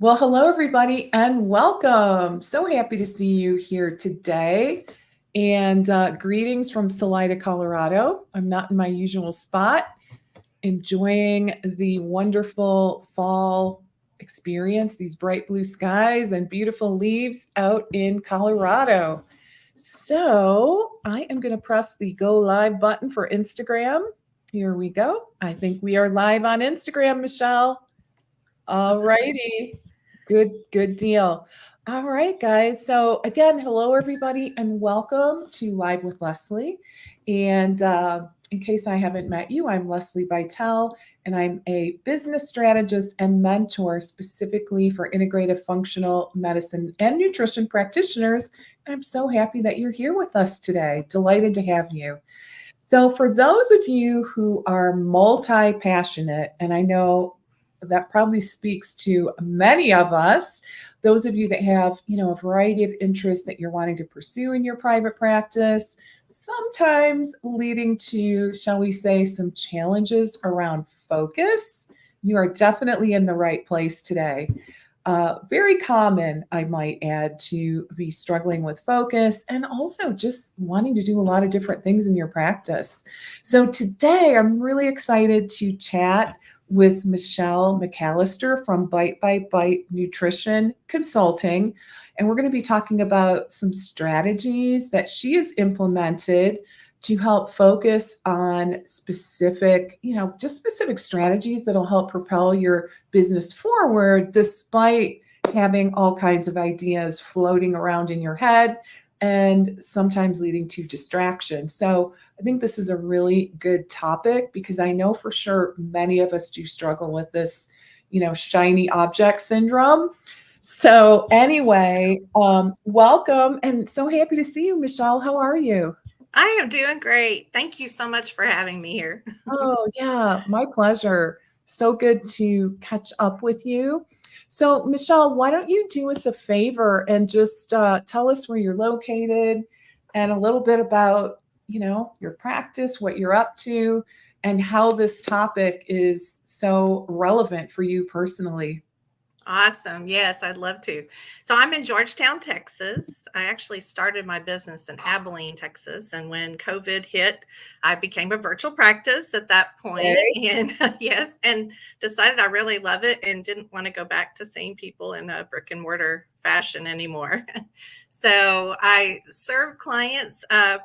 Well, hello, everybody, and welcome. So happy to see you here today. And greetings from Salida, Colorado. I'm not in my usual spot, enjoying the wonderful fall experience, these bright blue skies and beautiful leaves out in Colorado. So I am going to press the go live button for Instagram. Here we go. I think we are live on Instagram, Michelle. All righty. Good deal. All right, guys. So again, hello everybody, and welcome to Live with Lesli. And in case I haven't met you, I'm Lesli Bytel, and I'm a business strategist and mentor specifically for integrative functional medicine and nutrition practitioners. And I'm so happy that you're here with us today. Delighted to have you. So for those of you who are multi-passionate, and I know that probably speaks to many of us, those of you that have, a variety of interests that you're wanting to pursue in your private practice, sometimes leading to, shall we say, some challenges around focus. You are definitely in the right place today. Very common, I might add, to be struggling with focus and also just wanting to do a lot of different things in your practice. So today I'm really excited to chat with Michele McAlister from Byte Nutrition Consulting. And we're going to be talking about some strategies that she has implemented to help focus on specific, just specific strategies that'll help propel your business forward despite having all kinds of ideas floating around in your head and sometimes leading to distraction. So I think this is a really good topic because I know for sure many of us do struggle with this, shiny object syndrome. So anyway, welcome and so happy to see you, Michele. How are you? I am doing great. Thank you so much for having me here. Oh, yeah, my pleasure. So good to catch up with you. So, Michele, why don't you do us a favor and just tell us where you're located and a little bit about, your practice, what you're up to, and how this topic is so relevant for you personally. Awesome. Yes, I'd love to. So I'm in Georgetown, Texas. I actually started my business in Abilene, Texas. And when COVID hit, I became a virtual practice at that point. Okay. And yes, and decided I really love it and didn't want to go back to seeing people in a brick and mortar fashion anymore. So I serve clients,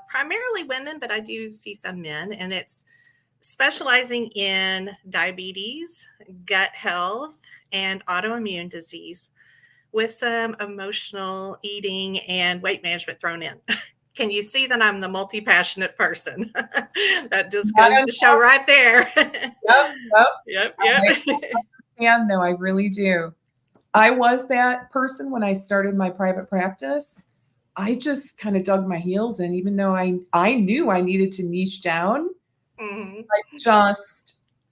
primarily women, but I do see some men, and it's specializing in diabetes, gut health, and autoimmune disease with some emotional eating and weight management thrown in. Can you see that I'm the multi-passionate person? That just goes to show right there. Yep. Yep. Yeah, no, I really do. I was that person when I started my private practice. I just kind of dug my heels in, even though I knew I needed to niche down. Mhm.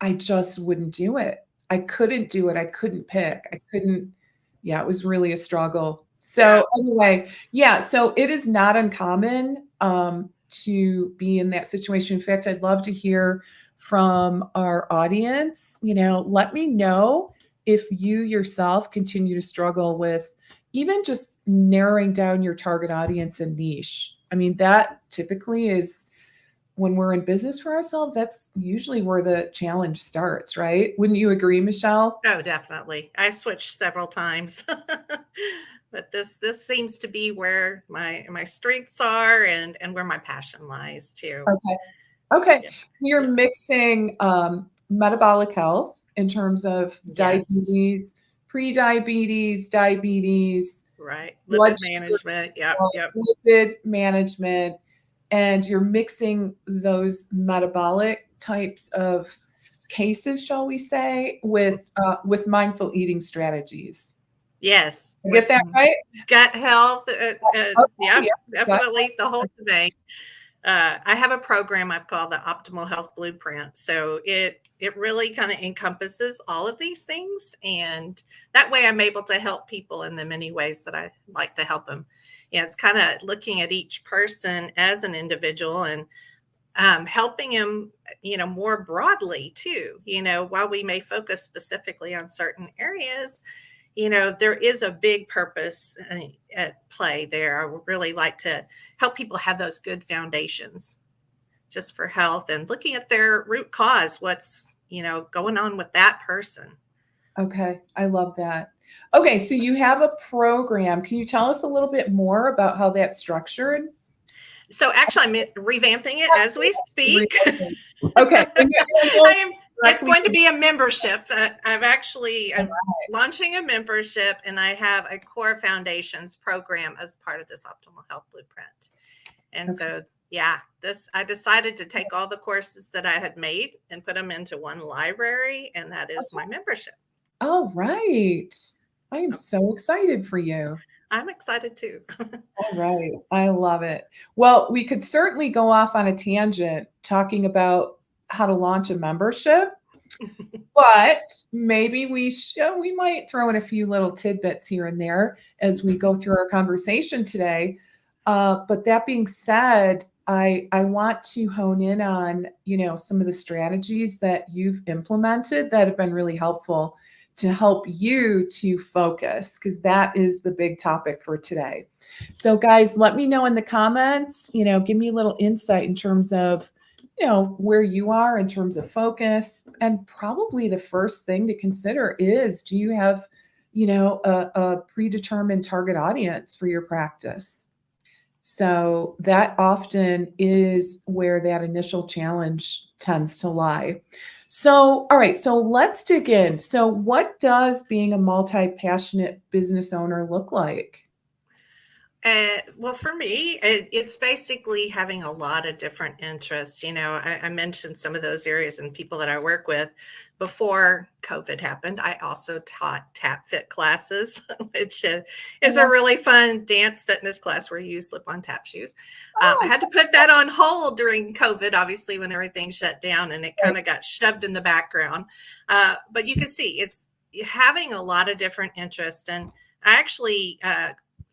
I just wouldn't do it. I couldn't do it. I couldn't pick. I couldn't. Yeah, it was really a struggle. Yeah. So anyway, yeah, so it is not uncommon to be in that situation. In fact, I'd love to hear from our audience. Let me know if you yourself continue to struggle with even just narrowing down your target audience and niche. I mean, that typically is when we're in business for ourselves, that's usually where the challenge starts, right? Wouldn't you agree, Michele? Oh, definitely. I switched several times. But this seems to be where my strengths are and where my passion lies too. Okay. Okay. Yeah. You're Yeah. mixing metabolic health in terms of Yes. diabetes, pre-diabetes, diabetes, Right. blood Lipid sugar, management. Yep. Yep. lipid management, and you're mixing those metabolic types of cases, shall we say, with mindful eating strategies. Yes. I With get that some right? gut health. Okay, Yeah, yeah, got definitely the whole thing. I have a program I've called the Optimal Health Blueprint. So it really kind of encompasses all of these things. And that way I'm able to help people in the many ways that I like to help them. Yeah, it's kind of looking at each person as an individual and helping them, more broadly too. While we may focus specifically on certain areas, there is a big purpose at play there. I would really like to help people have those good foundations just for health and looking at their root cause, what's, going on with that person. Okay, I love that. Okay, so you have a program. Can you tell us a little bit more about how that's structured? So actually, I'm revamping it as we speak. Okay. It's going to be a membership. I'm launching a membership, and I have a core foundations program as part of this optimal health blueprint. And so, I decided to take all the courses that I had made and put them into one library, and that is my membership. All right. I am so excited for you. I'm excited too. All right. I love it. Well, we could certainly go off on a tangent talking about how to launch a membership, but maybe we might throw in a few little tidbits here and there as we go through our conversation today. But that being said, I want to hone in on, some of the strategies that you've implemented that have been really helpful to help you to focus, because that is the big topic for today. So guys, let me know in the comments, give me a little insight in terms of, where you are in terms of focus. And probably the first thing to consider is, do you have, a predetermined target audience for your practice? So that often is where that initial challenge tends to lie. So, all right, so let's dig in. So what does being a multi-passionate business owner look like? Well, for me, it's basically having a lot of different interests. I mentioned some of those areas and people that I work with. Before COVID happened, I also taught tap fit classes, which is a really fun dance fitness class where you slip on tap shoes. I had to put that on hold during COVID, obviously, when everything shut down, and it kind of got shoved in the background. But you can see it's having a lot of different interests. And I actually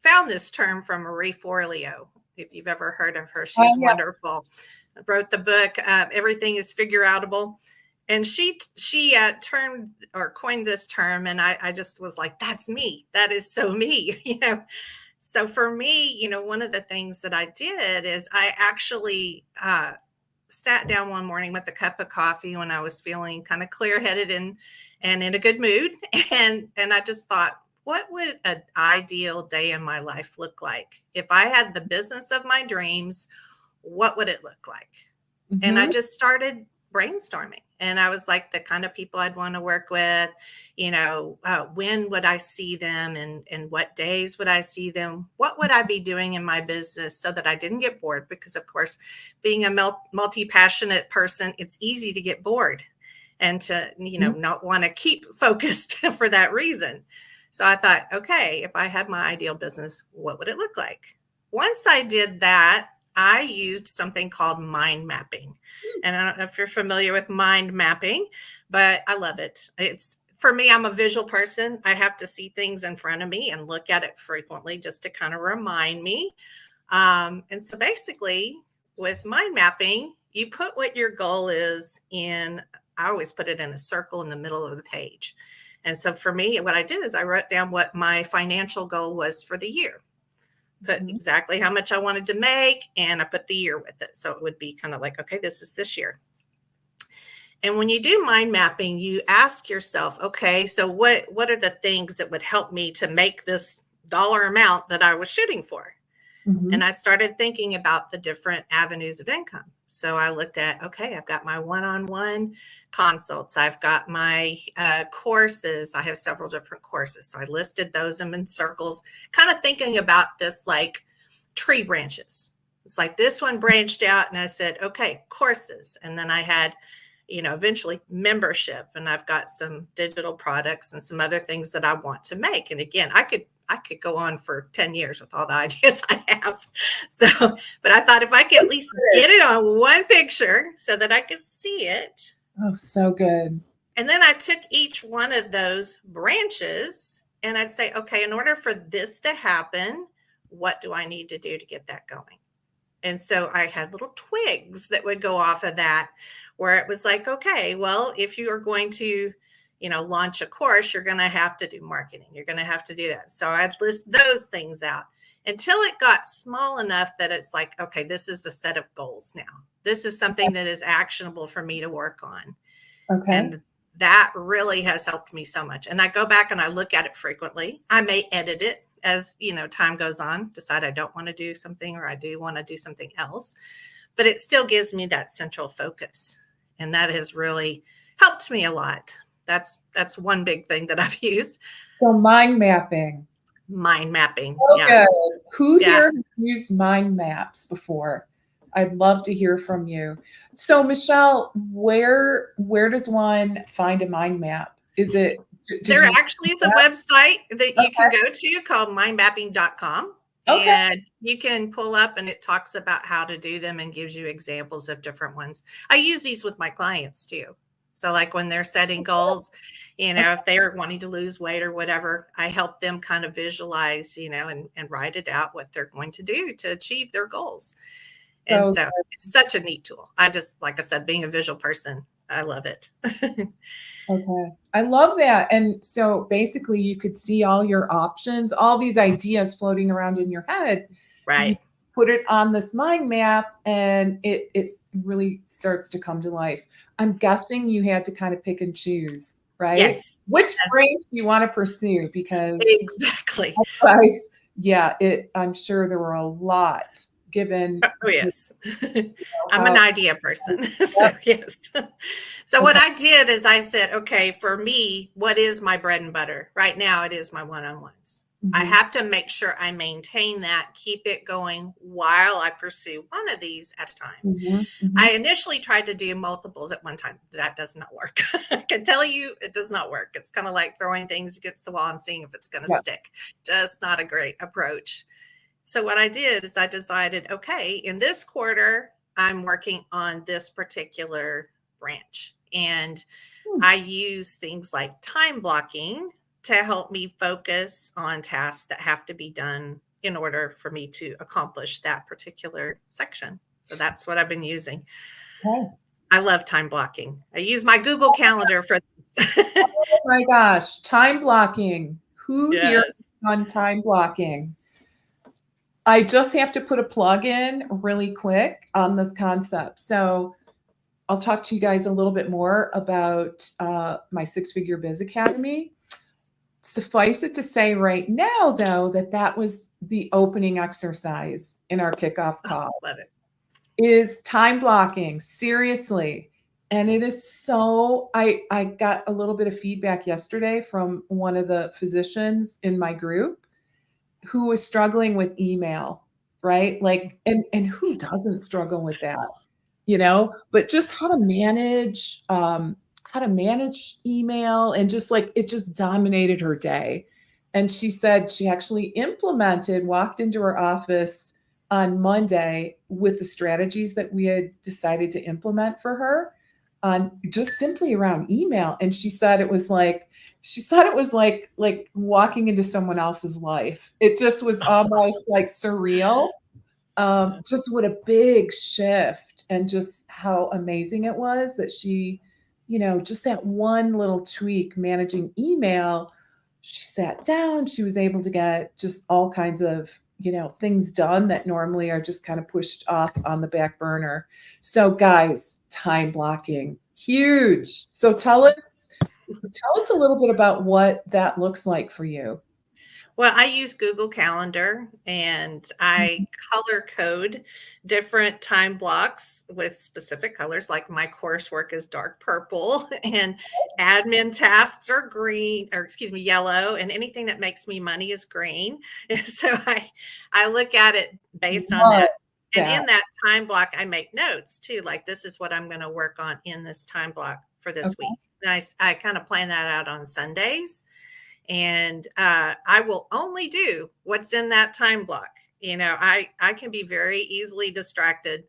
found this term from Marie Forleo. If you've ever heard of her, she's wonderful. I wrote the book, Everything is Figure Outable. And she termed or coined this term. And I just was like, that's me. That is so me, So for me, one of the things that I did is I actually sat down one morning with a cup of coffee when I was feeling kind of clear-headed and in a good mood. And I just thought, what would an ideal day in my life look like? If I had the business of my dreams, what would it look like? Mm-hmm. And I just started brainstorming. And I was like, the kind of people I'd want to work with, when would I see them, and what days would I see them? What would I be doing in my business so that I didn't get bored? Because of course, being a multi-passionate person, it's easy to get bored and to, not want to keep focused for that reason. So I thought, okay, if I had my ideal business, what would it look like? Once I did that, I used something called mind mapping. And I don't know if you're familiar with mind mapping, but I love it. For me, I'm a visual person. I have to see things in front of me and look at it frequently just to kind of remind me. And so basically with mind mapping, you put what your goal is in, I always put it in a circle in the middle of the page. And so for me, what I did is I wrote down what my financial goal was for the year, put exactly how much I wanted to make, and I put the year with it. So it would be kind of like, okay, this is this year. And when you do mind mapping, you ask yourself, okay, so what are the things that would help me to make this dollar amount that I was shooting for? Mm-hmm. And I started thinking about the different avenues of income. So I looked at, okay, I've got my one-on-one consults. I've got my courses. I have several different courses. So I listed those in circles, kind of thinking about this like tree branches. It's like this one branched out and I said, okay, courses. And then I had, eventually membership, and I've got some digital products and some other things that I want to make. And again, I could go on for 10 years with all the ideas I have. So, but I thought if I could at least get it on one picture so that I could see it. Oh, so good. And then I took each one of those branches and I'd say, okay, in order for this to happen, what do I need to do to get that going? And so I had little twigs that would go off of that, where it was like, okay, well, if you are going to, launch a course, you're going to have to do marketing. You're going to have to do that. So I'd list those things out until it got small enough that it's like, okay, this is a set of goals now. This is something that is actionable for me to work on. Okay. And that really has helped me so much. And I go back and I look at it frequently. I may edit it as, time goes on, decide I don't want to do something or I do want to do something else, but it still gives me that central focus. And that has really helped me a lot. That's one big thing that I've used. So mind mapping. Mind mapping. Okay. Yeah. Who here has used mind maps before? I'd love to hear from you. So Michele, where does one find a mind map? Is it there actually is a website that you can go to called mindmapping.com. Okay. And you can pull up and it talks about how to do them and gives you examples of different ones. I use these with my clients too. So like when they're setting goals, if they're wanting to lose weight or whatever, I help them kind of visualize, and write it out what they're going to do to achieve their goals. And so it's such a neat tool. I just, like I said, being a visual person, I love it. Okay. I love that. And so basically you could see all your options, all these ideas floating around in your head. Right. You put it on this mind map and it really starts to come to life. I'm guessing you had to kind of pick and choose, right? Yes. Which brain do you want to pursue? Because exactly. Otherwise, I'm sure there were a lot given. Oh, yes. I'm an idea person. So, yes. So what I did is I said, okay, for me, what is my bread and butter? Right now, it is my one-on-ones. Mm-hmm. I have to make sure I maintain that, keep it going while I pursue one of these at a time. Mm-hmm. Mm-hmm. I initially tried to do multiples at one time. That does not work. I can tell you it does not work. It's kind of like throwing things against the wall and seeing if it's going to stick. Just not a great approach. So what I did is I decided, okay, in this quarter, I'm working on this particular branch. And I use things like time blocking to help me focus on tasks that have to be done in order for me to accomplish that particular section. So that's what I've been using. Okay. I love time blocking. I use my Google Calendar for this. Oh my gosh, time blocking. Who here has done time blocking? I just have to put a plug in really quick on this concept. So I'll talk to you guys a little bit more about my Six-Figure Biz Academy. Suffice it to say right now, though, that was the opening exercise in our kickoff call. Love it. Is time blocking, seriously. And it is so, I got a little bit of feedback yesterday from one of the physicians in my group who was struggling with email, right? Like, and who doesn't struggle with that, but just how to manage email, and just like, it just dominated her day. And she said she actually walked into her office on Monday with the strategies that we had decided to implement for her on just simply around email. And she said it was like walking into someone else's life. It just was almost like surreal. Just what a big shift, and just how amazing it was that she, just that one little tweak managing email, she sat down, she was able to get just all kinds of, things done that normally are just kind of pushed off on the back burner. So guys, time blocking, huge. So tell us a little bit about what that looks like for you. Well, I use Google Calendar, and I color code different time blocks with specific colors. Like my coursework is dark purple, and admin tasks are yellow, and anything that makes me money is green. And so I look at it based on that. And in that time block, I make notes too. Like, this is what I'm going to work on in this time block for this week. And I kind of plan that out on Sundays. And I will only do what's in that time block. I can be very easily distracted.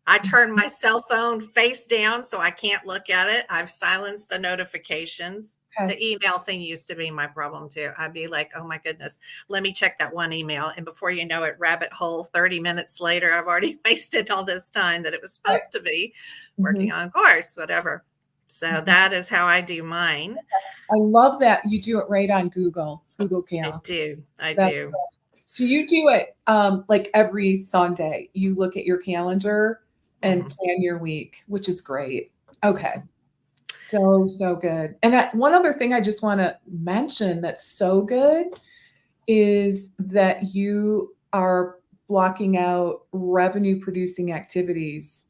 I turn my cell phone face down so I can't look at it. I've silenced the notifications. Okay. The email thing used to be my problem too. I'd be like, oh my goodness, let me check that one email. And before you know it, rabbit hole, 30 minutes later, I've already wasted all this time that it was supposed to be working on a course, whatever. So that is how I do mine. I love that you do it right on Google I Calendar. That's do. so you do it like every Sunday. You look at your calendar and plan your week, which is great. Okay. So good. And one other thing I just want to mention that's so good is that you are blocking out revenue producing activities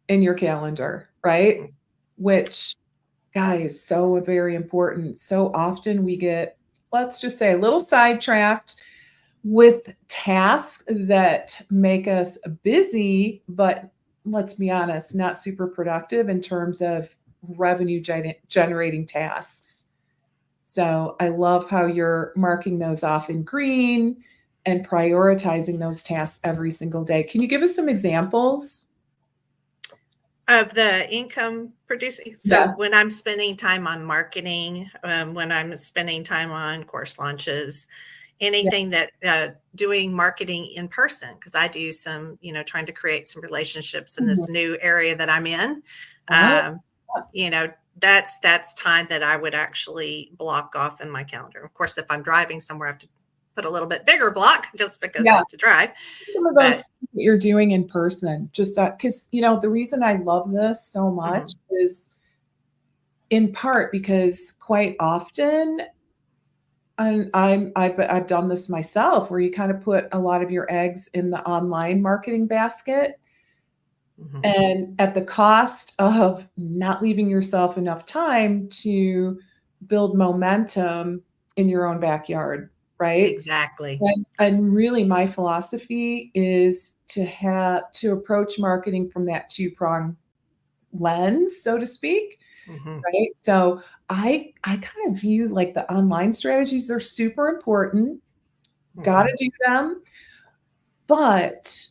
in your calendar, right? Which, guys, so very important. So often we get, let's just say, a little sidetracked with tasks that make us busy, but let's be honest, not super productive in terms of revenue generating tasks. So I love how you're marking those off in green and prioritizing those tasks every single day. Can you give us some examples? Of the income producing. So when I'm spending time on marketing, when I'm spending time on course launches, anything that doing marketing in person, because I do some, trying to create some relationships in this new area that I'm in. That's time that I would actually block off in my calendar. Of course, if I'm driving somewhere, I have to put a little bit bigger block just because I have to drive. Some of those things that you're doing in person, just because, the reason I love this so much is in part because quite often, and I've done this myself, where you kind of put a lot of your eggs in the online marketing basket, and at the cost of not leaving yourself enough time to build momentum in your own backyard, right? Exactly. And really my philosophy is to approach marketing from that two-pronged lens, so to speak. Right. So I kind of view like the online strategies are super important. Got to do them, but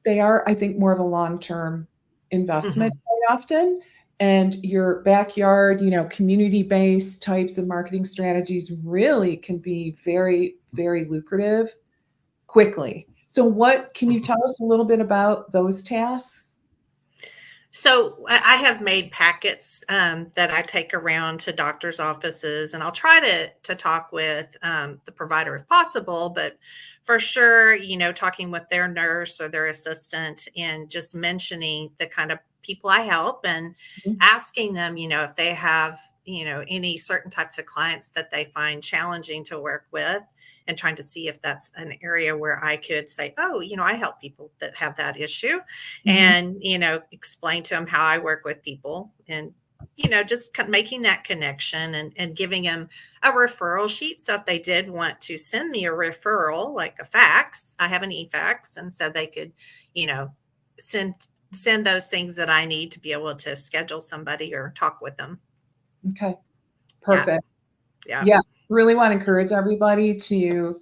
they are, I think, more of a long-term investment quite often. And your backyard, community-based types of marketing strategies really can be very, very lucrative quickly. So what can you tell us a little bit about those tasks? So I have made packets that I take around to doctors' offices, and I'll try to talk with the provider if possible, but for sure, talking with their nurse or their assistant and just mentioning the kind of people I help and asking them, if they have, any certain types of clients that they find challenging to work with, and trying to see if that's an area where I could say, oh, I help people that have that issue, and, explain to them how I work with people, and, just making that connection and giving them a referral sheet. So if they did want to send me a referral, like a fax, I have an e-fax. And so they could, send those things that I need to be able to schedule somebody or talk with them. Okay. Perfect. Yeah. Really want to encourage everybody to,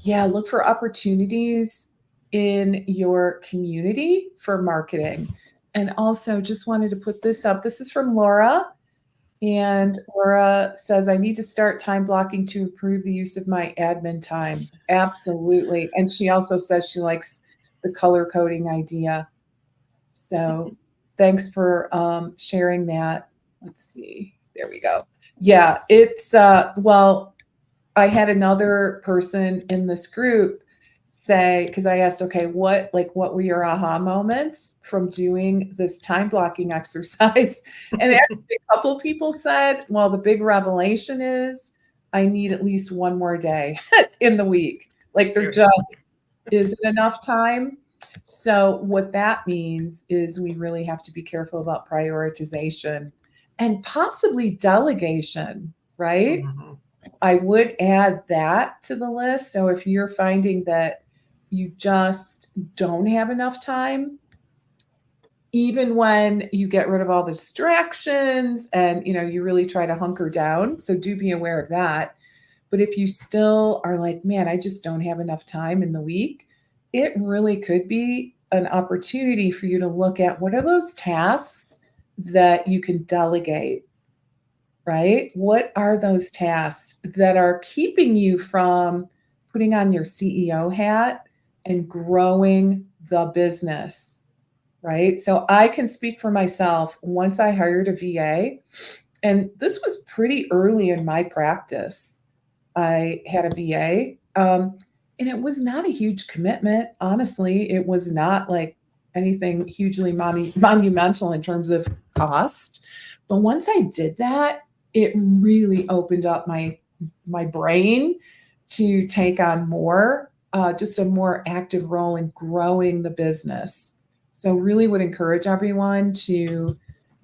look for opportunities in your community for marketing. And also just wanted to put this up. This is from Laura. And Laura says, I need to start time blocking to improve the use of my admin time. Absolutely. And she also says she likes the color coding idea. So thanks for sharing that. Let's see. There we go. Yeah, it's, well, I had another person in this group say, because I asked, okay, what were your aha moments from doing this time blocking exercise? And actually a couple people said, well, the big revelation is I need at least one more day in the week. Like there just isn't enough time. So what that means is we really have to be careful about prioritization and possibly delegation, right? I would add that to the list. So if you're finding that you just don't have enough time, even when you get rid of all the distractions and you really try to hunker down, so do be aware of that. But if you still are like, man, I just don't have enough time in the week, it really could be an opportunity for you to look at what are those tasks that you can delegate, right? What are those tasks that are keeping you from putting on your CEO hat and growing the business? right? So I can speak for myself. Once I hired a VA, and this was pretty early in my practice, I had a VA, and it was not a huge commitment. Honestly, it was not like anything hugely monumental in terms of cost. But once I did that, it really opened up my brain to take on more, just a more active role in growing the business. So, really would encourage everyone to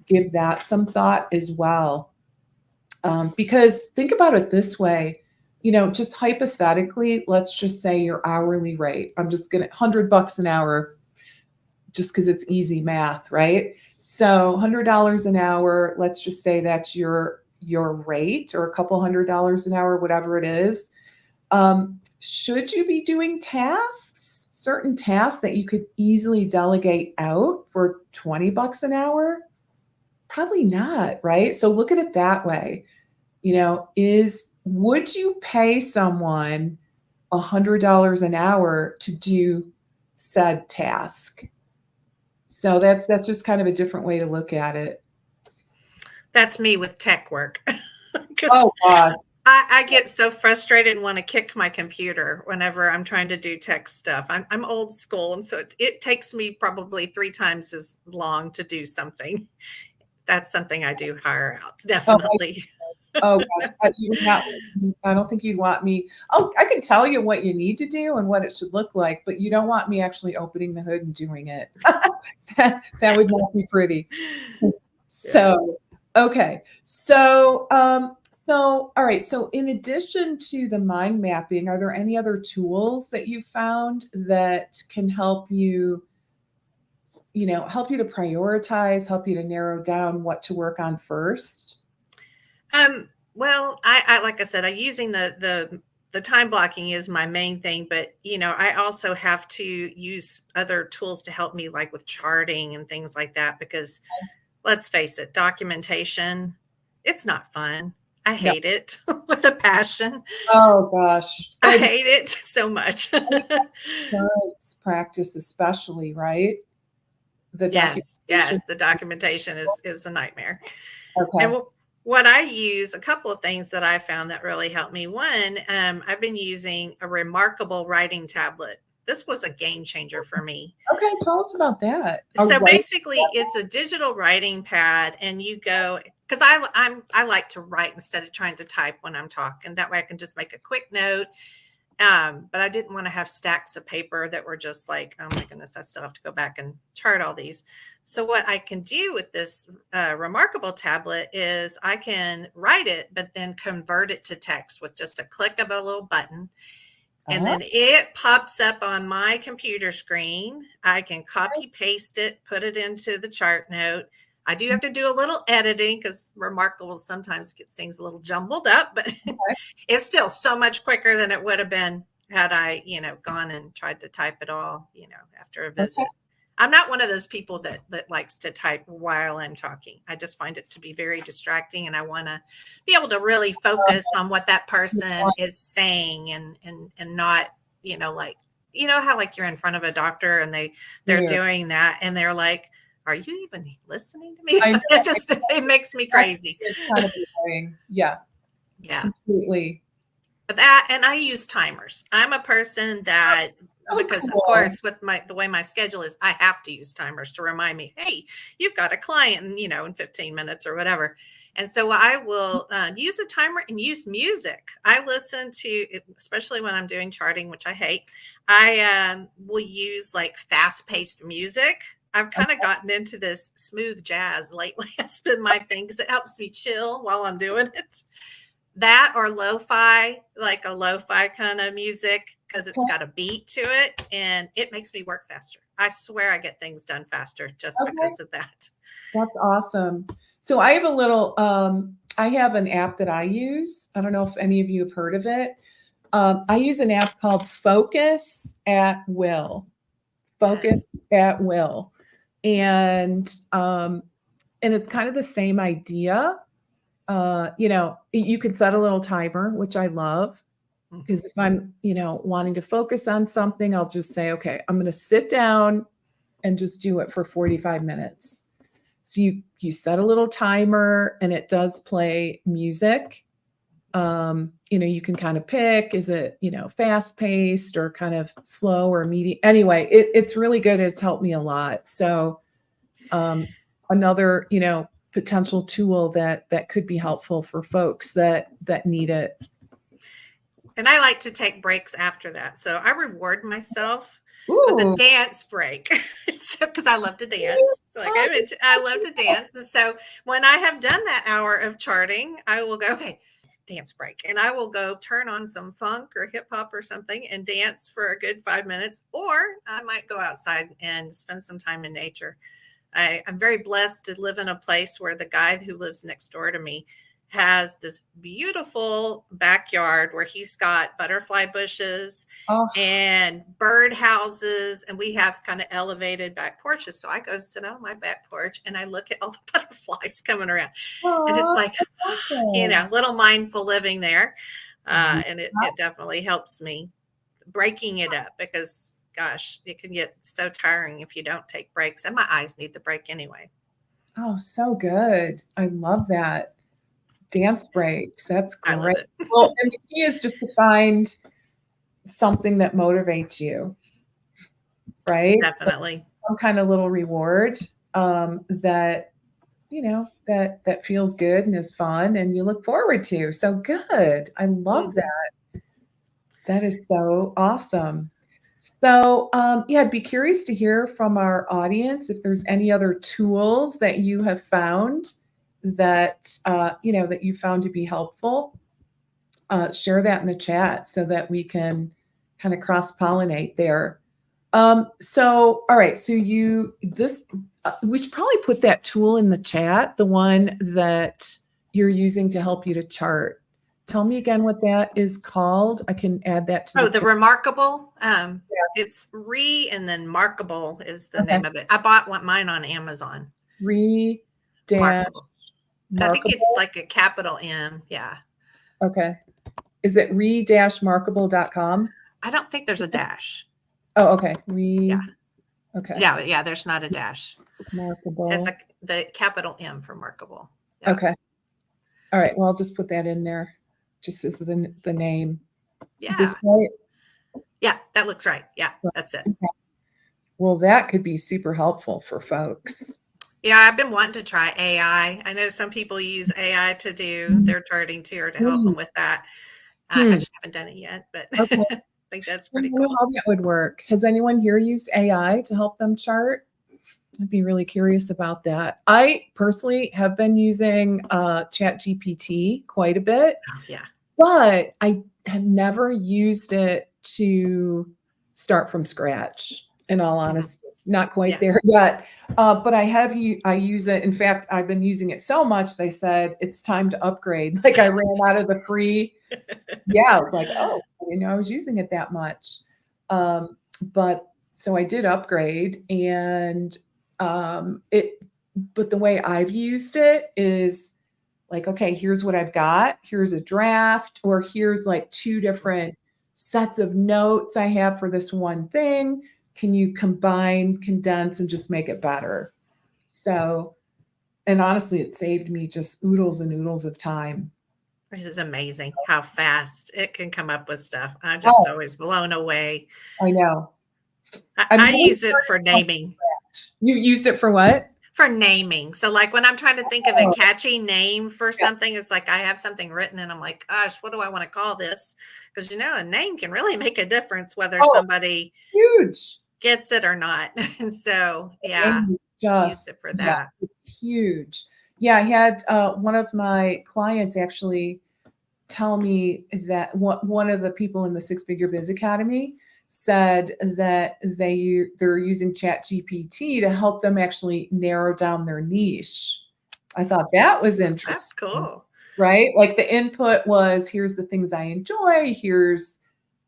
give that some thought as well. Because think about it this way, just hypothetically, let's just say your hourly rate. I'm just going to $100 an hour just because it's easy math, right? So $100 an hour, let's just say that's your rate, or a couple $100 an hour, whatever it is. Should you be doing certain tasks that you could easily delegate out for $20 an hour? Probably not, right? So look at it that way. Would you pay someone $100 an hour to do said task? So that's just kind of a different way to look at it. That's me with tech work. Oh gosh. I get so frustrated and want to kick my computer whenever I'm trying to do tech stuff. I'm old school, and so it takes me probably 3 times as long to do something. That's something I do hire out, definitely. Oh gosh, I don't think you'd want me. Oh, I can tell you what you need to do and what it should look like, but you don't want me actually opening the hood and doing it. That would not be pretty. So, okay. So, all right. So in addition to the mind mapping, are there any other tools that you found that can help you to prioritize, help you to narrow down what to work on first? Well, I like I said, I'm using the time blocking is my main thing, but I also have to use other tools to help me, like with charting and things like that, because let's face it, documentation, it's not fun. I hate it with a passion. Oh gosh. I hate it so much. Insurance practice especially, right? Yes, the documentation is a nightmare. Okay. And what I use, a couple of things that I found that really helped me. One, I've been using a remarkable writing tablet. This was a game changer for me. Okay, tell us about that. So basically, it's a digital writing pad, and you go, because I like to write instead of trying to type when I'm talking. That way, I can just make a quick note. But I didn't want to have stacks of paper that were just like, oh my goodness, I still have to go back and chart all these. So what I can do with this remarkable tablet is I can write it, but then convert it to text with just a click of a little button. And then it pops up on my computer screen. I can copy paste it, put it into the chart note. I do have to do a little editing because Remarkable sometimes gets things a little jumbled up, but it's still so much quicker than it would have been had I, gone and tried to type it all, after a visit. Okay. I'm not one of those people that likes to type while I'm talking. I just find it to be very distracting, and I want to be able to really focus on what that person is saying and not, how like you're in front of a doctor and they're doing that and they're like, are you even listening to me? It makes me crazy. It's kind of annoying. Yeah. Completely. That, and I use timers. I'm a person that, because of course, with the way my schedule is, I have to use timers to remind me, hey, you've got a client in 15 minutes or whatever. And so I will use a timer and use music. I listen to, especially when I'm doing charting, which I hate, I will use like fast-paced music. I've kind of gotten into this smooth jazz lately. It's been my thing because it helps me chill while I'm doing it. That or lo-fi, like a lo-fi kind of music, because it's got a beat to it and it makes me work faster. I swear I get things done faster just because of that. That's awesome. So I have I have an app that I use. I don't know if any of you have heard of it. I use an app called Focus at Will. Focus at Will. And it's kind of the same idea. You could set a little timer, which I love, because if I'm, wanting to focus on something, I'll just say, okay, I'm going to sit down and just do it for 45 minutes. So you set a little timer and it does play music. You can kind of pick, is it, fast paced or kind of slow or medium? Anyway, it's really good. It's helped me a lot. So, another, potential tool that could be helpful for folks that need it. And I like to take breaks after that. So I reward myself with Ooh. a dance break. Because I love to dance. Like I mentioned, I love to dance. And so when I have done that hour of charting, I will go, okay, dance break. And I will go turn on some funk or hip hop or something and dance for a good 5 minutes. Or I might go outside and spend some time in nature. I'm very blessed to live in a place where the guy who lives next door to me has this beautiful backyard where he's got butterfly bushes and bird houses, and we have kind of elevated back porches. So I go sit on my back porch and I look at all the butterflies coming around. And it's like, awesome. little mindful living there. And it definitely helps me breaking it up because gosh, it can get so tiring if you don't take breaks. And my eyes need the break anyway. Oh, so good. I love that. Dance breaks. That's I love great. it. Well, and the key is just to find something that motivates you, right? Definitely. Like some kind of little reward that feels good and is fun and you look forward to. So good. I love that. That is so awesome. So, I'd be curious to hear from our audience if there's any other tools that you have found that that you found to be helpful. Share that in the chat so that we can kind of cross-pollinate there. So, all right. So we should probably put that tool in the chat, the one that you're using to help you to chart. Tell me again what that is called. I can add that to the Remarkable. It's and then Markable is the name of it. I bought mine on Amazon. Markable. I think it's like a capital M. Yeah. Okay. Is it re-markable.com? I don't think there's a dash. Oh, okay. Yeah. Okay. Yeah, there's not a dash. Markable. It's like the capital M for Markable. Yeah. Okay. All right. Well, I'll just put that in there. Just as the name. Yeah. Is this right? Yeah, that looks right. Yeah, that's it. Okay. Well, that could be super helpful for folks. Yeah, I've been wanting to try AI. I know some people use AI to do their charting too, or to help them with that. I just haven't done it yet, but okay. I think that's pretty cool. cool. How that would work. Has anyone here used AI to help them chart? I'd be really curious about that. I personally have been using ChatGPT quite a bit. Oh, yeah. But I have never used it to start from scratch, in all honesty. Not quite there yet. But I use it. In fact, I've been using it so much, they said it's time to upgrade. Like I ran out of the free. Yeah, I was like, oh, I didn't know I was using it that much. But so I did upgrade and but the way I've used it is like, okay, here's what I've got. Here's a draft, or here's like 2 different sets of notes I have for this one thing. Can you combine, condense, and just make it better? So, and honestly, it saved me just oodles and oodles of time. It is amazing how fast it can come up with stuff. I'm just always blown away. I know. I use it for naming. You used it for what? For naming. So like when I'm trying to think of a catchy name for something, it's like I have something written and I'm like, gosh, what do I want to call this? Because a name can really make a difference whether somebody huge gets it or not. And so I used it for that. Yeah, it's huge. Yeah, I had one of my clients actually tell me that one of the people in the Six Figure Biz Academy said that they're using ChatGPT to help them actually narrow down their niche. I thought that was interesting. That's cool. Right? Like the input was, here's the things I enjoy, here's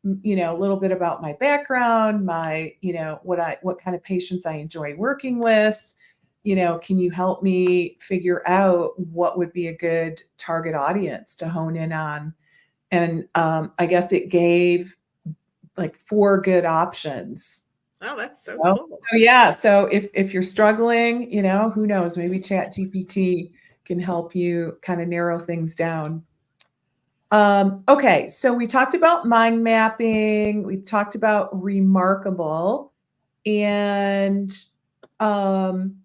a little bit about my background, my what kind of patients I enjoy working with. Can you help me figure out what would be a good target audience to hone in on? And I guess it gave like 4 good options. Oh, that's so So, cool. so yeah, so if you're struggling, who knows, maybe Chat GPT can help you kind of narrow things down. Okay, so we talked about mind mapping, we talked about remarkable, and um,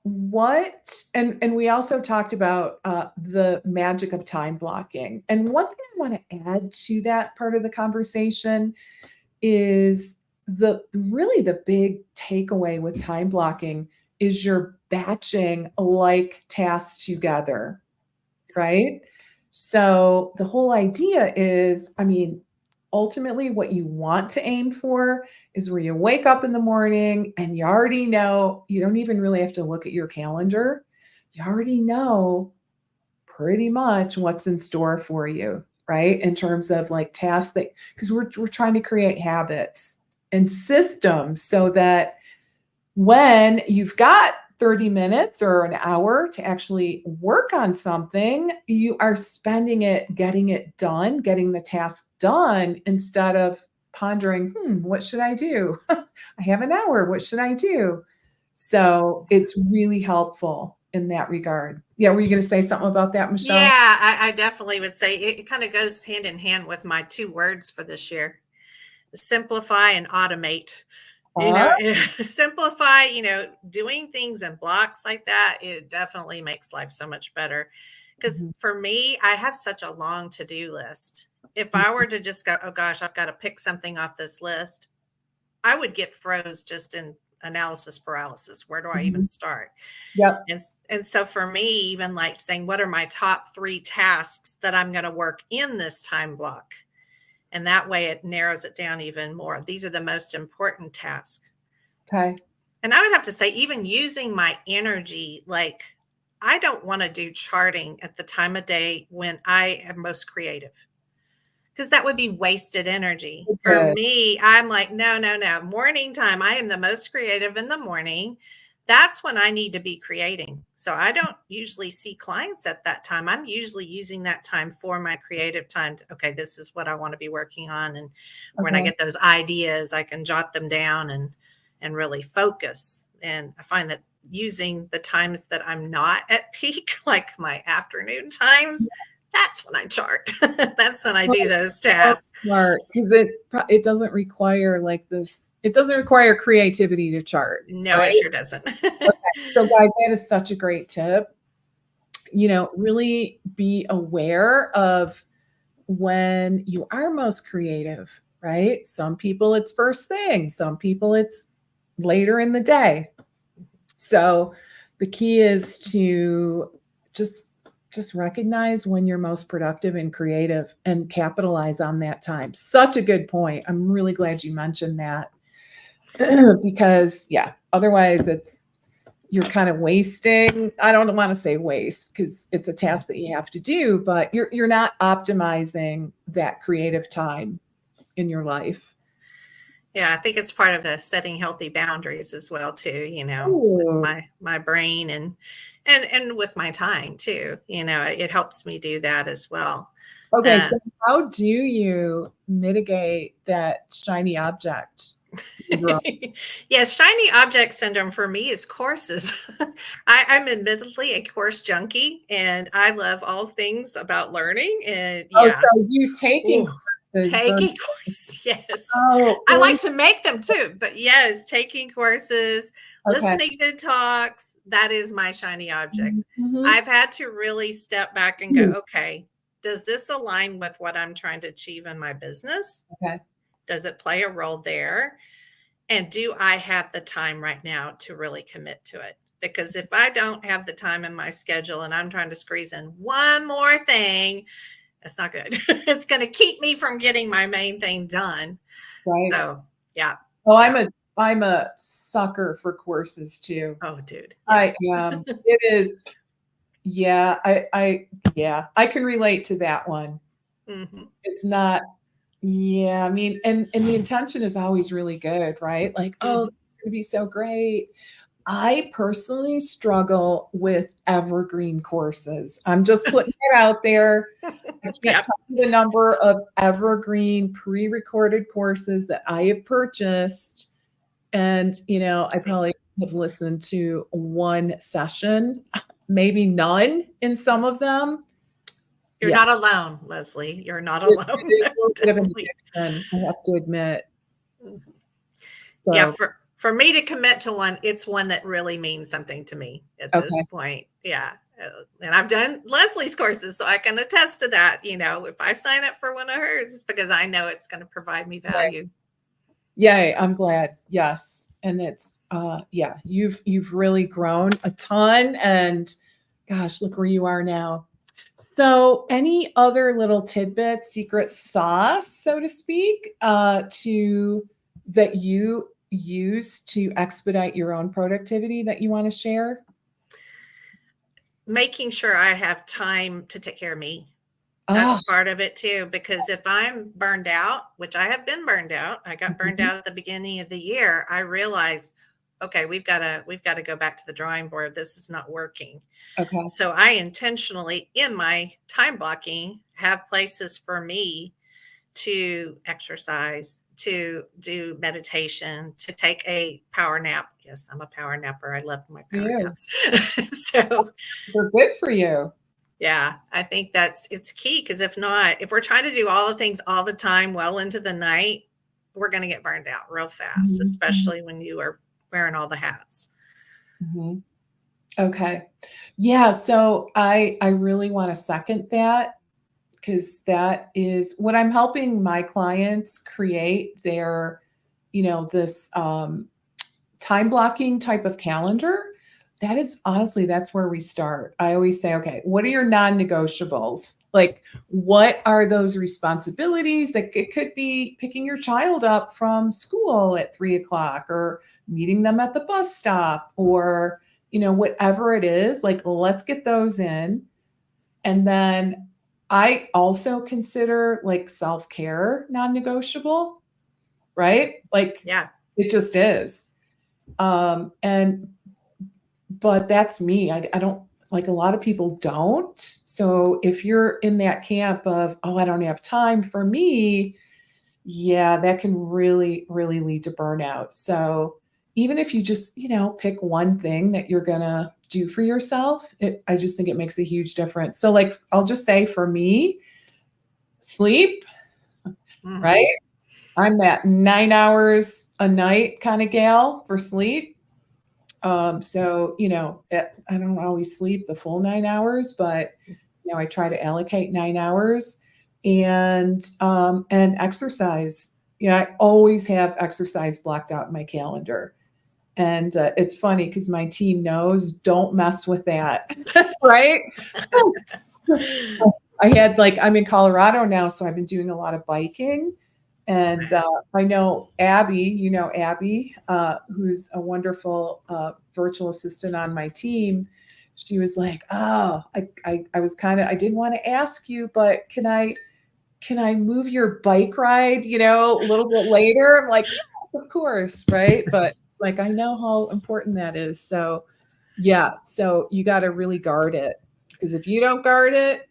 and we also talked about the magic of time blocking. And one thing I want to add to that part of the conversation is the big takeaway with time blocking is you're batching like tasks together, right? So the whole idea is, I mean, ultimately what you want to aim for is where you wake up in the morning and you already know, you don't even really have to look at your calendar. You already know pretty much what's in store for you, right? In terms of like tasks that, because we're trying to create habits and systems so that when you've got 30 minutes or an hour to actually work on something, you are spending it getting it done, getting the task done instead of pondering, what should I do? I have an hour. What should I do? So it's really helpful in that regard. Yeah, were you going to say something about that, Michelle? Yeah, I definitely would say it kind of goes hand in hand with my 2 words for this year: simplify and automate. Uh, Simplify, doing things in blocks like that, it definitely makes life so much better. Because mhm, for me, I have such a long to-do list. If I were to just go, oh gosh, I've got to pick something off this list, I would get froze just in analysis paralysis. Where do I even mhm. start? Yep. And so for me, even like saying, what are my top 3 tasks that I'm going to work in this time block? And that way it narrows it down even more. These are the most important tasks. Okay. And I would have to say, even using my energy, like I don't want to do charting at the time of day when I am most creative, because that would be wasted energy. For Good. me, I'm like, no, no, no. Morning time, I am the most creative in the morning. That's when I need to be creating. So I don't usually see clients at that time. I'm usually using that time for my creative time. Okay, this is what I want to be working on. And when I Okay. get those ideas, I can jot them down and really focus. And I find that using the times that I'm not at peak, like my afternoon times, that's when I chart. That's when I do those So tasks. smart because it doesn't require like this. It doesn't require creativity to chart, No, right? it sure doesn't. Okay. So guys, that is such a great tip. Really be aware of when you are most creative, right? Some people it's first thing, some people it's later in the day. So the key is to just just recognize when you're most productive and creative and capitalize on that time. Such a good point. I'm really glad you mentioned that because yeah, otherwise it's you're kind of wasting. I don't want to say waste because it's a task that you have to do, but you're not optimizing that creative time in your life. Yeah, I think it's part of the setting healthy boundaries as well too, with Ooh. my brain and with my time too. It helps me do that as well. Okay, Uh, so how do you mitigate that shiny object syndrome? yes, shiny object syndrome for me is courses. I'm admittedly a course junkie and I love all things about learning. And Oh, so yeah, you taking ooh, courses taking versus courses, yes. oh, I well, like to make them too, but yes, taking courses, okay. listening to talks, that is my shiny object. Mhm. I've had to really step back and go, Hmm, okay, does this align with what I'm trying to achieve in my business? okay. Does it play a role there? And do I have the time right now to really commit to it? Because if I don't have the time in my schedule and I'm trying to squeeze in one more thing, that's not good. It's going to keep me from getting my main thing done. Right. So, yeah. Well, Yeah. I'm a sucker for courses too. Oh, dude. I Yes. am. It is, yeah, yeah, I can relate to that one. Hmm. It's not, yeah, I mean, and the intention is always really good, right? Like, oh, this Hmm. is gonna be so great. I personally struggle with evergreen courses. I'm just putting it out there. I can't Yep. tell you the number of evergreen pre-recorded courses that I have purchased. And, I probably have listened to one session, maybe none in some of them. You're Yeah. not alone, Leslie. You're not It alone. is a little bit of an Definitely. addiction, I have to admit. Yeah, So, for me to commit to one, it's one that really means something to me at this okay. point. Yeah. And I've done Leslie's courses, so I can attest to that. If I sign up for one of hers, it's because I know it's going to provide me Right. value. Yay, I'm glad. Yes. And it's yeah, you've really grown a ton, and gosh, look where you are now. So, any other little tidbits, secret sauce, so to speak, to that you use to expedite your own productivity that you want to share? Making sure I have time to take care of me. Ah, That's part of it too, because if I'm burned out, which I have been burned out, I got burned mhm, out at the beginning of the year. I realized, okay, we've got to go back to the drawing board. This is not working. okay. So I intentionally, in my time blocking, have places for me to exercise, to do meditation, to take a power nap. Yes, I'm a power napper. I love my power Yeah, naps. So they're good for you. yeah, I think it's key, because if not, if we're trying to do all the things all the time, well into the night, we're going to get burned out real fast, Mhm, mhm, especially when you are wearing all the hats. mhm. Okay. Yeah, so I really want to second that, because that is what I'm helping my clients create their, this time blocking type of calendar. That is honestly, that's where we start. I always say, okay, what are your non-negotiables? Like, what are those responsibilities? That it could be picking your child up from school at 3 o'clock, or meeting them at the bus stop, or, whatever it is. Like, let's get those in. And then I also consider like self-care non-negotiable, right? Like, Yeah. it just is. And but that's me. I don't, like, a lot of people don't. So if you're in that camp of, oh, I don't have time for me, yeah, that can really, really lead to burnout. So even if you just, pick one thing that you're gonna do for yourself, I just think it makes a huge difference. So, like, I'll just say for me, sleep, right? Mhm. I'm that 9 hours a night kind of gal for sleep. So, I don't always sleep the full 9 hours, but, I try to allocate 9 hours, and exercise. I always have exercise blocked out in my calendar. And it's funny because my team knows, don't mess with that. Right? I'm in Colorado now, so I've been doing a lot of biking. And I know Abby, Abby, who's a wonderful virtual assistant on my team. She was like, "Oh, I was I didn't want to ask you, but can I move your bike ride, a little bit later?" I'm like, "Yes, of course, right?" But, like, I know how important that is. So, yeah, so you got to really guard it, because if you don't guard it,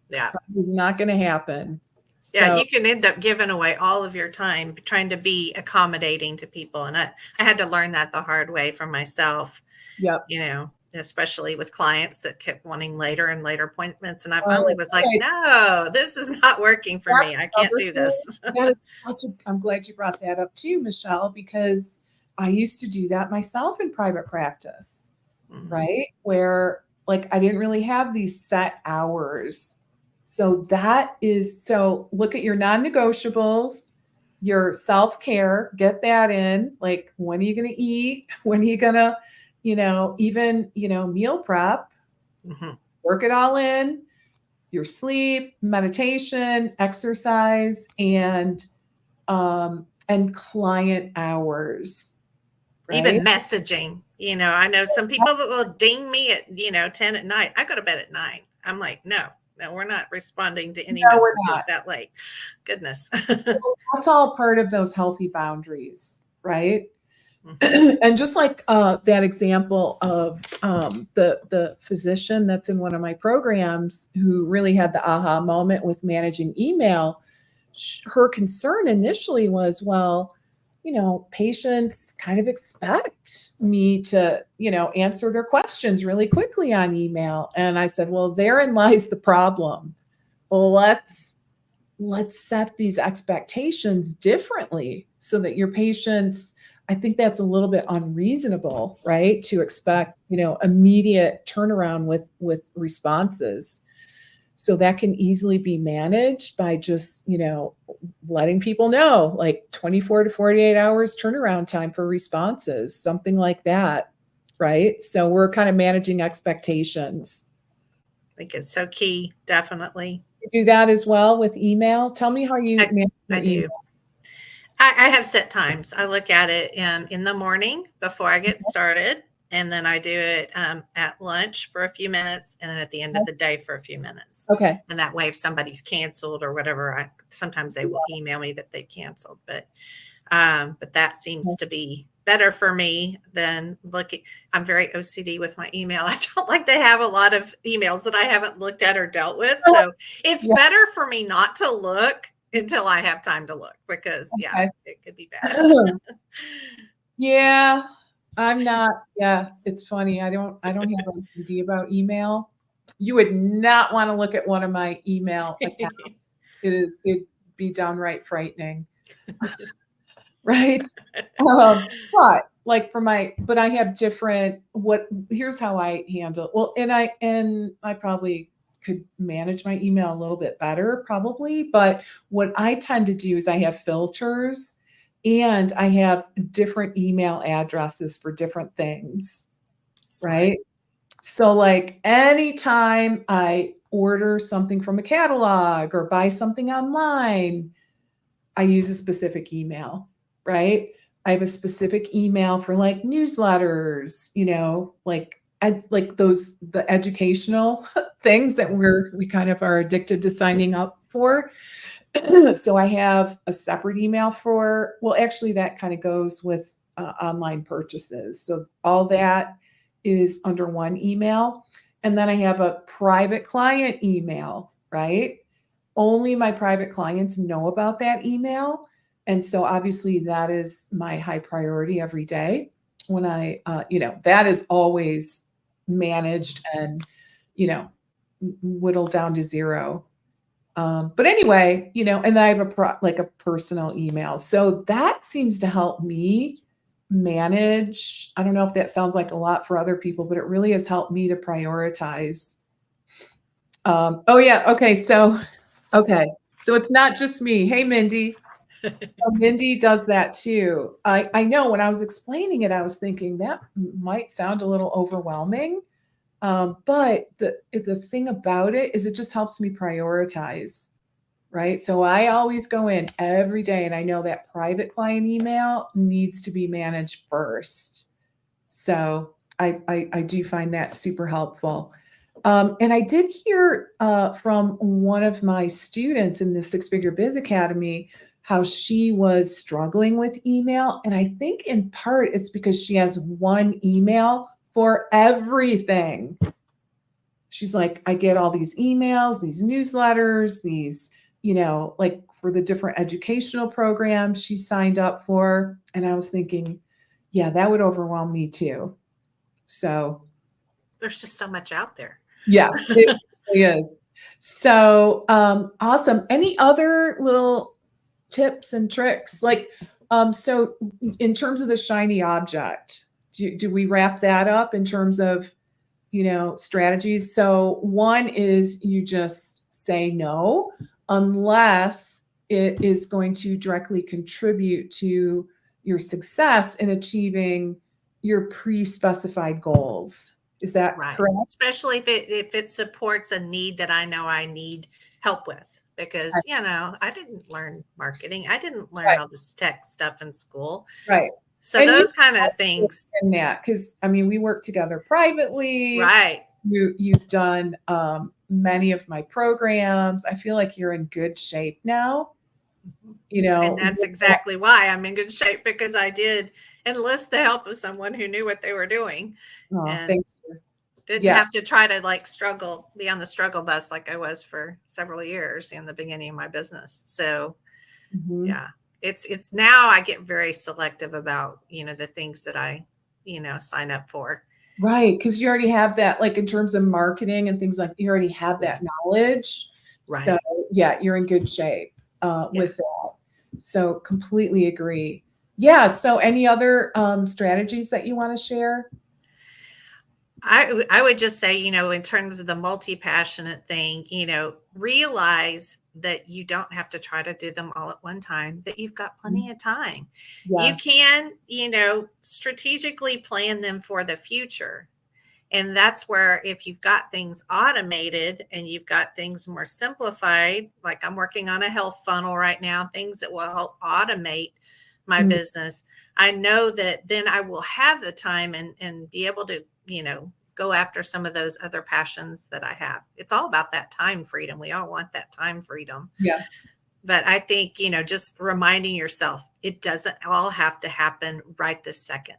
Yeah. it's not going to happen. Yeah, So, you can end up giving away all of your time trying to be accommodating to people. And I had to learn that the hard way for myself, yep. especially with clients that kept wanting later and later appointments. And I finally Oh, was like, okay. no, this is not working for me. That's I can't another do thing. this. That is I'm glad you brought that up too, Michelle, because I used to do that myself in private practice, Mhm. right? Where, like, I didn't really have these set hours. So look at your non-negotiables, your self-care, get that in. Like, when are you going to eat? When are you going to, even, meal prep, Mhm. work it all in, your sleep, meditation, exercise, and client hours, right? Even messaging, I know some people that will ding me at, 10 at night. I go to bed at 9. I'm like, no, no, we're not responding to any No, we're messages not. that late. Goodness. Well, that's all part of those healthy boundaries, right? And just like that example of the physician that's in one of my programs who really had the aha moment with managing email, her concern initially was, well, patients kind of expect me to, answer their questions really quickly on email. And I said, well, therein lies the problem. Well, let's set these expectations differently so that your patients, I think that's a little bit unreasonable, right? To expect, immediate turnaround with responses. So that can easily be managed by just, letting people know, like 24 to 48 hours turnaround time for responses, something like that, right? So we're kind of managing expectations. I think it's so key, definitely. You do that as well with email. Tell me how you manage your I do. email. I have set times. I look at it in the morning before I get started, and then I do it at lunch for a few minutes, and then at the end of the day for a few minutes. Okay. And that way, if somebody's canceled or whatever, sometimes they will email me that they canceled. But that seems to be better for me than looking. I'm very OCD with my email. I don't like to have a lot of emails that I haven't looked at or dealt with. So it's better for me not to look until I have time to look, because it could be bad. Yeah, I'm not. Yeah, it's funny. I don't have OCD about email. You would not want to look at one of my email accounts. It'd be downright frightening. Right. But like but I have different, here's how I handle. Well, and I probably could manage my email a little bit better probably, but what I tend to do is I have filters and I have different email addresses for different things. Right. So like anytime I order something from a catalog or buy something online, I use a specific email, right? I have a specific email for like newsletters, like the educational things that we kind of are addicted to signing up for. So I have a separate email for, well, actually that kind of goes with online purchases. So all that is under one email. And then I have a private client email, right? Only my private clients know about that email. And so obviously that is my high priority every day when that is always managed and, whittled down to zero. But anyway, and I have a personal email. So that seems to help me manage. I don't know if that sounds like a lot for other people, but it really has helped me to prioritize. Oh yeah. Okay. So it's not just me. Hey, Mindy. Mindy does that too. I know when I was explaining it, I was thinking that might sound a little overwhelming. But the thing about it is it just helps me prioritize, right? So I always go in every day and I know that private client email needs to be managed first. So I do find that super helpful. And I did hear from one of my students in the Six Figure Biz Academy how she was struggling with email. And I think in part it's because she has one email for everything. She's like, I get all these emails, these newsletters, these, like for the different educational programs she signed up for. And I was thinking, yeah, that would overwhelm me too. So there's just so much out there. Yeah, it really is. So awesome. Any other little tips and tricks? Like, so in terms of the shiny object, do we wrap that up in terms of, strategies? So one is you just say no, unless it is going to directly contribute to your success in achieving your pre-specified goals. Is that correct? Especially if it supports a need that I know I need help with, because I didn't learn marketing. I didn't learn all this tech stuff in school. Right. So and those kind of things. In that, because we work together privately. Right. You've done many of my programs. I feel like you're in good shape now. And that's exactly why I'm in good shape, because I did enlist the help of someone who knew what they were doing Oh, and thank you. didn't Yeah. have to try to like be on the struggle bus like I was for several years in the beginning of my business. So Mhm. yeah, it's now I get very selective about, the things that I, sign up for. Right, because you already have that, like, in terms of marketing and things like you already have Yeah. that knowledge. So, Right. yeah, you're in good shape, Yeah. with that. So, completely agree. Yeah, so any other, strategies that you wanna share? I would just say, in terms of the multi-passionate thing, realize that you don't have to try to do them all at one time, that you've got plenty of time. You Yes. can, strategically plan them for the future. And that's where if you've got things automated and you've got things more simplified, like I'm working on a health funnel right now, things that will help automate my Mm, business, I know that then I will have the time and be able to, go after some of those other passions that I have. It's all about that time freedom. We all want that time freedom. yeah. But I think, just reminding yourself, it doesn't all have to happen right this second.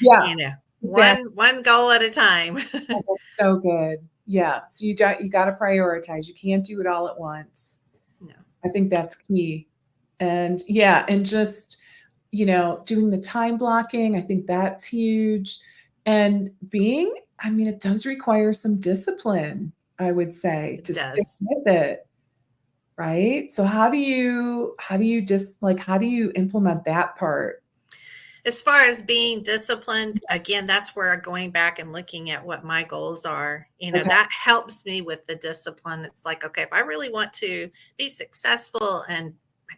Yeah, you know, exactly. one goal at a time. Oh, that's so good. Yeah, so you gotta prioritize. You can't do it all at once. No. I think that's key. And yeah, and just, doing the time blocking, I think that's huge. And I mean, it does require some discipline, I would say, It to stick does. with it, right? So how do you just like how do you implement that part? As far as being disciplined, again, that's where going back and looking at what my goals are, Okay. that helps me with the discipline. It's like, okay, if I really want to be successful and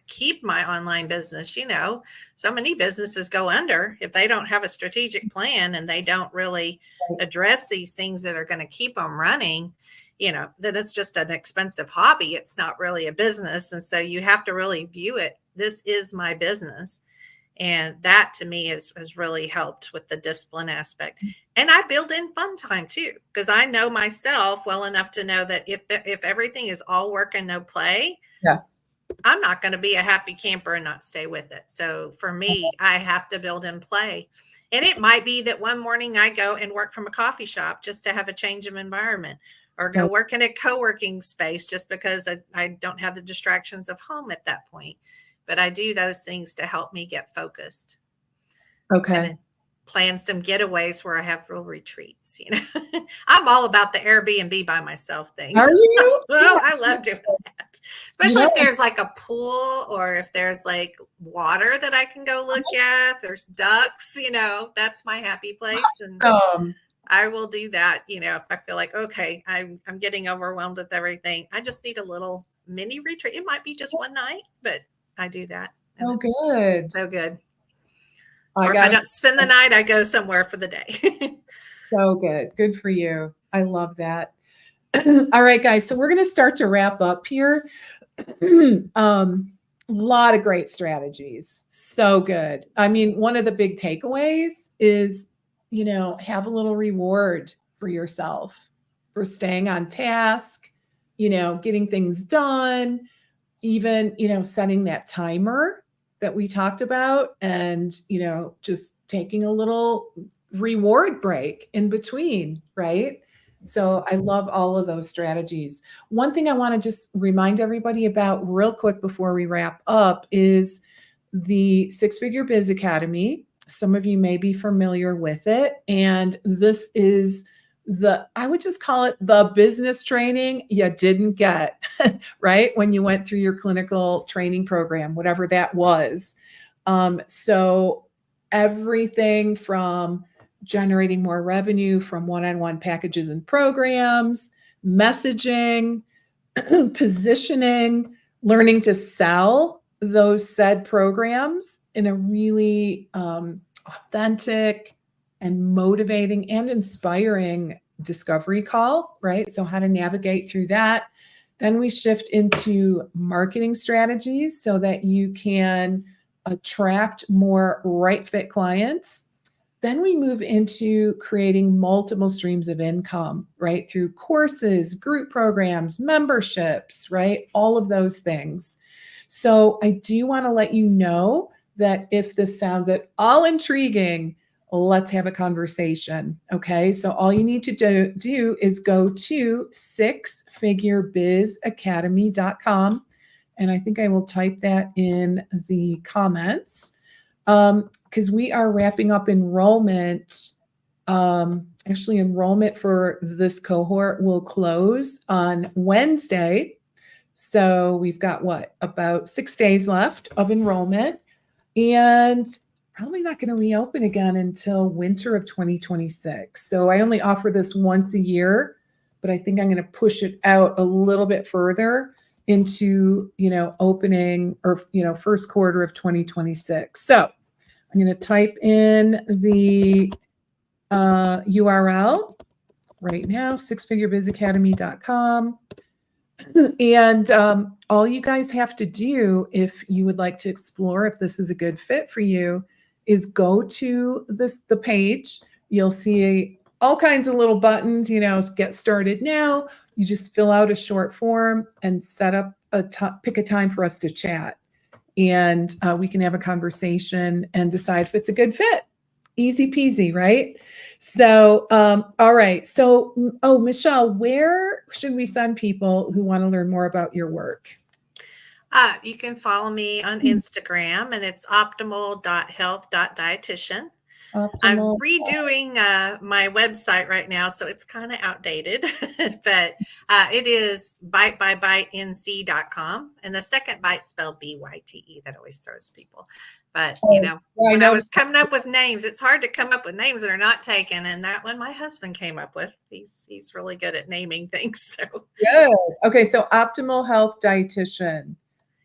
keep my online business, so many businesses go under if they don't have a strategic plan and they don't really address these things that are going to keep them running, then it's just an expensive hobby. It's not really a business. And so you have to really view it. This is my business. And that to me has really helped with the discipline aspect. And I build in fun time too, because I know myself well enough to know that if everything is all work and no play, Yeah. I'm not going to be a happy camper and not stay with it. So for me, I have to build in play. And it might be that one morning I go and work from a coffee shop just to have a change of environment, or go So work in a co-working space just because I don't have the distractions of home at that point. But I do those things to help me get focused, and okay. then plan some getaways where I have real retreats. I'm all about the Airbnb by myself thing. Are you? Well, Yeah. I love doing that, You especially know, if there's like a pool or if there's like water that I can go look at. There's ducks, that's my happy place. And um, I will do that, if I feel like, okay, I'm getting overwhelmed with everything. I just need a little mini retreat. It might be just one night, but I do that. And so it's good. so good. I Or if I gotta don't spend the night, I go somewhere for the day. so good. Good for you. I love that. All right, guys. So we're going to start to wrap up here. Lot of great strategies. So good. I mean, one of the big takeaways is, have a little reward for yourself for staying on task, getting things done, even, setting that timer that we talked about and, just taking a little reward break in between, right? So I love all of those strategies. One thing I want to just remind everybody about real quick before we wrap up is the Six Figure Biz Academy. Some of you may be familiar with it. And this is I would just call it the business training you didn't get, right? When you went through your clinical training program, whatever that was. So everything from generating more revenue from one-on-one packages and programs, messaging, positioning, learning to sell those said programs in a really authentic and motivating and inspiring discovery call, right? So, how to navigate through that. Then we shift into marketing strategies so that you can attract more right fit clients. Then we move into creating multiple streams of income, right? Through courses, group programs, memberships, right? All of those things. So I do want to let you know that if this sounds at all intriguing, let's have a conversation. Okay. So all you need to do is go to sixfigurebizacademy.com. And I think I will type that in the comments because we are wrapping up enrollment. Actually, enrollment for this cohort will close on Wednesday. So we've got about 6 days left of enrollment, and probably not going to reopen again until winter of 2026. So I only offer this once a year, but I think I'm going to push it out a little bit further into, opening or, first quarter of 2026. So I'm going to type in the URL right now, sixfigurebizacademy.com. And all you guys have to do if you would like to explore if this is a good fit for you is go to the page. You'll see all kinds of little buttons, get started now. You just fill out a short form and set up pick a time for us to chat. And we can have a conversation and decide if it's a good fit. Easy peasy, right? So, all right. So, Michele, where should we send people who want to learn more about your work? You can follow me on Instagram, and it's optimal.health.dietitian. I'm redoing my website right now, so it's kind of outdated, but it is bytenc.com. And the second byte spelled B-Y-T-E. That always throws people. But, when I was coming up with names, it's hard to come up with names that are not taken. And that one my husband came up with. He's really good at naming things. So good. Okay, so Optimal Health Dietitian.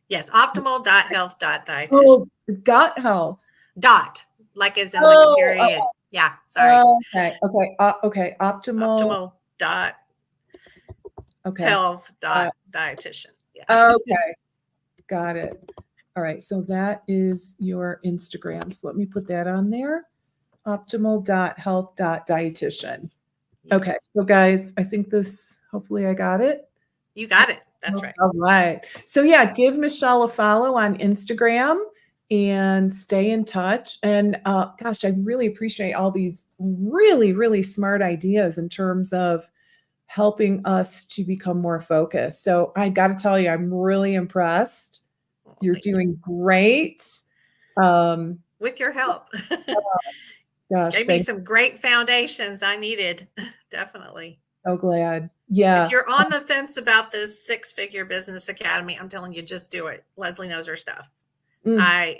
Yes, optimal.health.dietitian. Oh, gut health. Dot. Like as in like a period. Yeah, sorry. Okay. Optimal dot health dot dietitian. Yeah. Okay. Got it. All right. So that is your Instagram. So let me put that on there. Optimal.health.dietitian. Yes. Okay. So guys, I think hopefully I got it. You got it. That's right. All right. So yeah, give Michele a follow on Instagram and stay in touch. And gosh, I really appreciate all these really, really smart ideas in terms of helping us to become more focused. So I got to tell you, I'm really impressed. You're doing great. With your help. Gosh, gave me some great foundations I needed. Definitely. So glad. Yeah. If you're on the fence about this Six-Figure Business Academy, I'm telling you, just do it. Lesli knows her stuff. I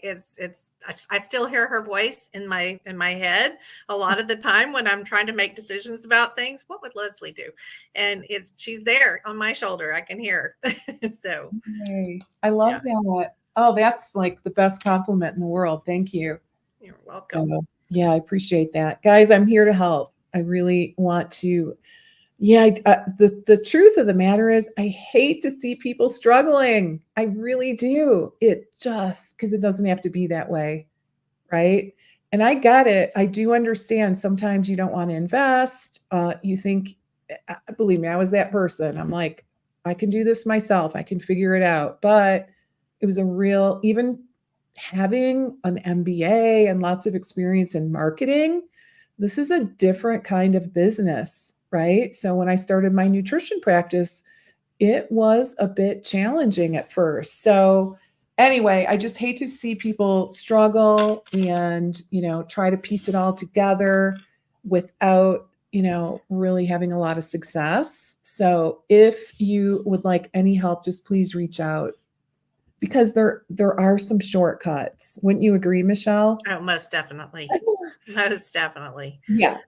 still hear her voice in my head a lot of the time when I'm trying to make decisions about things. What would Lesli do? And she's there on my shoulder. I can hear her. So I love that. Oh, that's like the best compliment in the world. Thank you. You're welcome. Yeah, I appreciate that. Guys, I'm here to help. I really want to. Yeah, the truth of the matter is I hate to see people struggling. I really do. Because it doesn't have to be that way, right? And I get it. I do understand sometimes you don't want to invest. You think, believe me, I was that person. I'm like, I can do this myself. I can figure it out. But it was even having an MBA and lots of experience in marketing, this is a different kind of business. Right. So when I started my nutrition practice, it was a bit challenging at first. So anyway, I just hate to see people struggle and, try to piece it all together without, really having a lot of success. So if you would like any help, just please reach out because there are some shortcuts. Wouldn't you agree, Michele? Oh, most definitely. Most definitely. Yeah.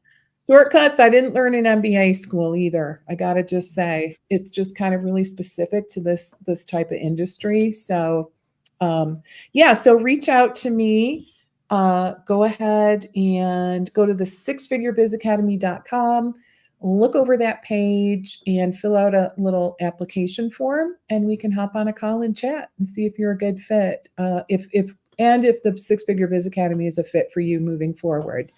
Shortcuts. I didn't learn in MBA school either. I got to just say, it's just kind of really specific to this type of industry. So, so reach out to me. Go ahead and go to the sixfigurebizacademy.com, look over that page and fill out a little application form, and we can hop on a call and chat and see if you're a good fit. If the Six-Figure Biz Academy is a fit for you moving forward.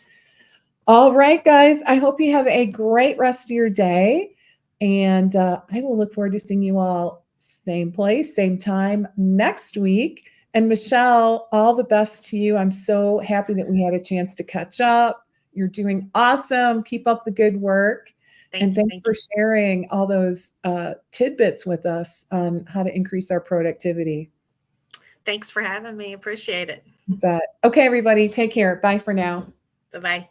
All right, guys, I hope you have a great rest of your day. And I will look forward to seeing you all same place, same time next week. And Michele, all the best to you. I'm so happy that we had a chance to catch up. You're doing awesome. Keep up the good work. And thanks for sharing all those tidbits with us on how to increase our productivity. Thanks for having me. Appreciate it. But okay, everybody, take care. Bye for now. Bye-bye.